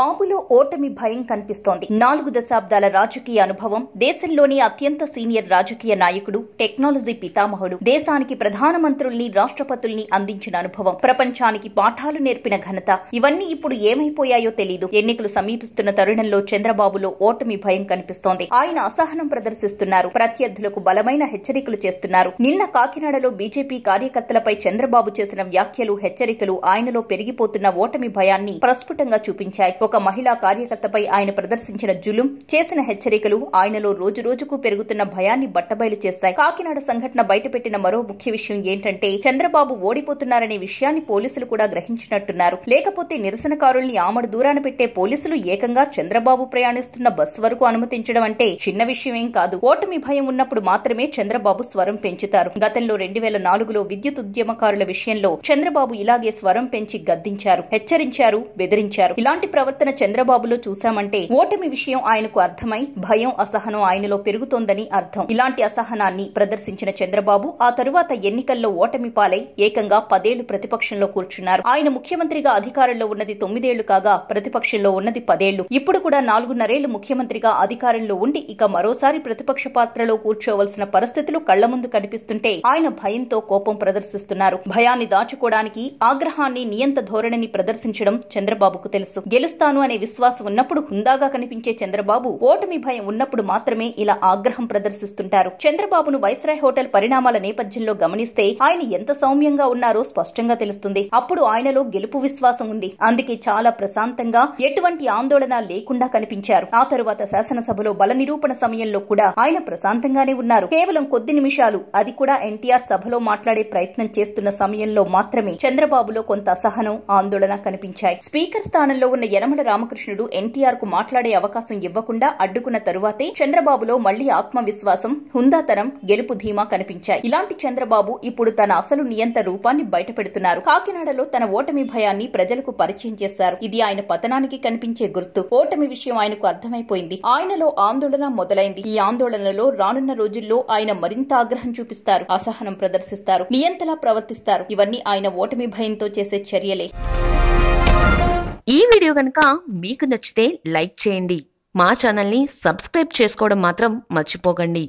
బాబులో ఓటమి భయం కనిపిస్తోంది. 4 దశాబ్దాల రాజకీయ అనుభవం, దేశంలోని అత్యంత సీనియర్ రాజకీయ నాయకుడు, టెక్నాలజీ పితామహుడు, దేశానికి ప్రధానమంత్రుల్ని, రాష్ట్రపతుల్ని అందించిన అనుభవం, ప్రపంచానికి పాఠాలు నేర్పిన ఘనత, ఇవన్నీ ఇప్పుడు ఏమైపోయాయో తెలీదు. ఎన్నికలు సమీపిస్తున్న తరుణంలో చంద్రబాబులో ఓటమి భయం కనిపిస్తోంది. ఆయన అసహనం ప్రదర్శిస్తున్నారు. ప్రత్యర్థులకు బలమైన హెచ్చరికలు చేస్తున్నారు. నిన్న కాకినాడలో బీజేపీ కార్యకర్తలపై చంద్రబాబు చేసిన వ్యాఖ్యలు, హెచ్చరికలు ఆయనలో పెరిగిపోతున్న ఓటమి భయాన్ని ప్రస్ఫుటంగా చూపించాయి. ఒక మహిళా కార్యకర్తపై ఆయన ప్రదర్శించిన జులుం, చేసిన హెచ్చరికలు ఆయనలో రోజురోజుకు పెరుగుతున్న భయాన్ని బట్టబయలు చేశాయి. కాకినాడ సంఘటన బయటపెట్టిన మరో ముఖ్య విషయం ఏంటంటే చంద్రబాబు ఓడిపోతున్నారనే విషయాన్ని పోలీసులు కూడా గ్రహించినట్టున్నారు. లేకపోతే నిరసనకారుల్ని ఆమడు దూరాన పెట్టే పోలీసులు ఏకంగా చంద్రబాబు ప్రయాణిస్తున్న బస్సు వరకు అనుమతించడం అంటే చిన్న విషయమేం కాదు. ఓటమి భయం ఉన్నప్పుడు మాత్రమే చంద్రబాబు స్వరం పెంచుతారు. గతంలో 2004లో విద్యుత్ ఉద్యమకారుల విషయంలో చంద్రబాబు ఇలాగే స్వరం పెంచి గద్దించారు, హెచ్చరించారు, బెదిరించారు. ఇలాంటి ప్రవర్తన చంద్రబాబులో చూశామంటే ఓటమి విషయం ఆయనకు అర్థమై భయం, అసహనం ఆయనలో పెరుగుతోందని అర్థం. ఇలాంటి అసహనాన్ని ప్రదర్శించిన చంద్రబాబు ఆ తరువాత ఎన్నికల్లో ఓటమి పాలై ఏకంగా 10 ఏళ్లు ప్రతిపక్షంలో కూర్చున్నారు. ఆయన ముఖ్యమంత్రిగా అధికారంలో ఉన్నది 9 ఏళ్లు కాగా ప్రతిపక్షంలో ఉన్నది 10 ఏళ్లు. ఇప్పుడు కూడా 4.5 ఏళ్లు ముఖ్యమంత్రిగా అధికారంలో ఉండి ఇక మరోసారి ప్రతిపక్ష పాత్రలో కూర్చోవలసిన పరిస్థితులు కళ్ల ముందు కనిపిస్తుంటే ఆయన భయంతో కోపం ప్రదర్శిస్తున్నారు. భయాన్ని దాచుకోవడానికి, ఆగ్రహాన్ని, నియంత ధోరణిని ప్రదర్శించడం చంద్రబాబుకు తెలుసు. గెలుస్తాను అనే విశ్వాసం ఉన్నప్పుడు హుందాగా కనిపించే చంద్రబాబు ఓటమి భయం ఉన్నప్పుడు మాత్రమే ఇలా ఆగ్రహం ప్రదర్శిస్తుంటారు. చంద్రబాబును వైస్రాయ్ హోటల్ పరిణామాల నేపథ్యంలో గమనిస్తే ఆయన ఎంత సౌమ్యంగా ఉన్నారో స్పష్టంగా తెలుస్తుంది. అప్పుడు ఆయనలో గెలుపు విశ్వాసం ఉంది. అందుకే చాలా ప్రశాంతంగా, ఎటువంటి ఆందోళన లేకుండా కనిపించారు. ఆ తరువాత శాసనసభలో బల నిరూపణ సమయంలో కూడా ఆయన ప్రశాంతంగానే ఉన్నారు. కేవలం కొద్ది నిమిషాలు, అది కూడా ఎన్టీఆర్ సభలో మాట్లాడే ప్రయత్నం చేస్తున్న సమయంలో మాత్రమే చంద్రబాబులో కొంత అసహనం, ఆందోళన కనిపించాయి. స్పీకర్ స్థానంలో ఉన్న యనమల రామకృష్ణుడు ఎన్టీఆర్ కు మాట్లాడే అవకాశం ఇవ్వకుండా అడ్డుకున్న తరువాతే చంద్రబాబులో మళ్లీ ఆత్మవిశ్వాసం, హుందాతనం, గెలుపు ధీమా కనిపించాయి. ఇలాంటి చంద్రబాబు ఇప్పుడు తన అసలు నియంత రూపాన్ని బయటపెడుతున్నారు. కాకినాడలో తన ఓటమి భయాన్ని ప్రజలకు పరిచయం చేశారు. ఇది ఆయన పతనానికి కనిపించే గుర్తు. ఓటమి విషయం ఆయనకు అర్థమైపోయింది. ఆయనలో ఆందోళన మొదలైంది. ఈ ఆందోళనలో రానున్న రోజుల్లో ఆయన మరింత ఆగ్రహం చూపిస్తారు, అసహనం ప్రదర్శిస్తారు, నియంతలా ప్రవర్తిస్తారు. ఇవన్నీ ఆయన ఓటమి భయంతో చేసే చర్యలే. ఈ వీడియో గనుక మీకు నచ్చితే లైక్ చేయండి. మా ఛానల్ని సబ్స్క్రైబ్ చేసుకోవడం మాత్రం మర్చిపోకండి.